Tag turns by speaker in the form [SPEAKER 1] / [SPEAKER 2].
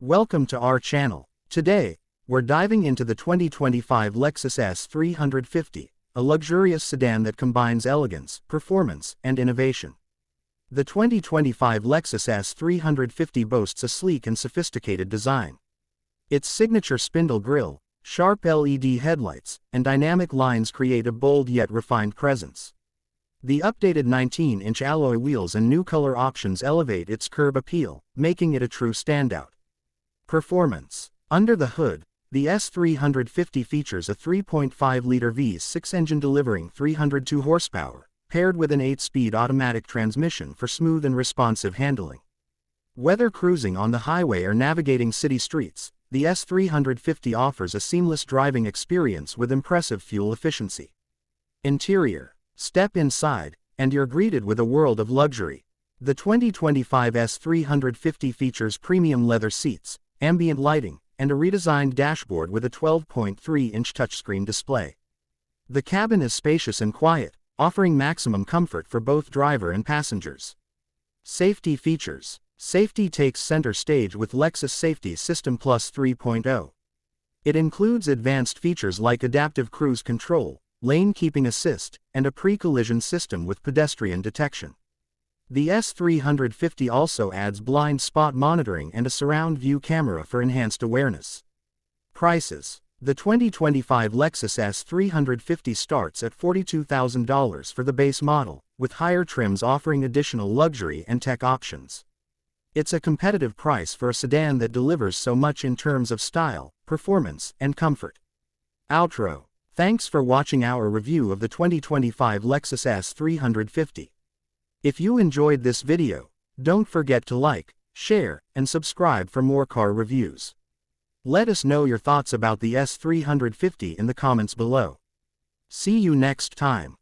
[SPEAKER 1] Welcome to our channel. Today, we're diving into the 2025 Lexus S350, a luxurious sedan that combines elegance, performance, and innovation. The 2025 Lexus S350 boasts a sleek and sophisticated design. Its signature spindle grille, sharp LED headlights, and dynamic lines create a bold yet refined presence. The updated 19-inch alloy wheels and new color options elevate its curb appeal, making it a true standout. Performance. Under the hood, the S350 features a 3.5-liter V6 engine delivering 302 horsepower, paired with an 8-speed automatic transmission for smooth and responsive handling. Whether cruising on the highway or navigating city streets, the S350 offers a seamless driving experience with impressive fuel efficiency. Interior. Step inside, and you're greeted with a world of luxury. The 2025 S350 features premium leather seats, ambient lighting, and a redesigned dashboard with a 12.3-inch touchscreen display. The cabin is spacious and quiet, offering maximum comfort for both driver and passengers. Safety features. Safety takes center stage with Lexus Safety System Plus 3.0. It includes advanced features like adaptive cruise control, lane keeping assist, and a pre-collision system with pedestrian detection. The S350 also adds blind spot monitoring and a surround view camera for enhanced awareness. Prices. The 2025 Lexus S350 starts at $42,000 for the base model, with higher trims offering additional luxury and tech options. It's a competitive price for a sedan that delivers so much in terms of style, performance, and comfort. Outro. Thanks for watching our review of the 2025 Lexus S350. If you enjoyed this video, don't forget to like, share, and subscribe for more car reviews. Let us know your thoughts about the S350 in the comments below. See you next time.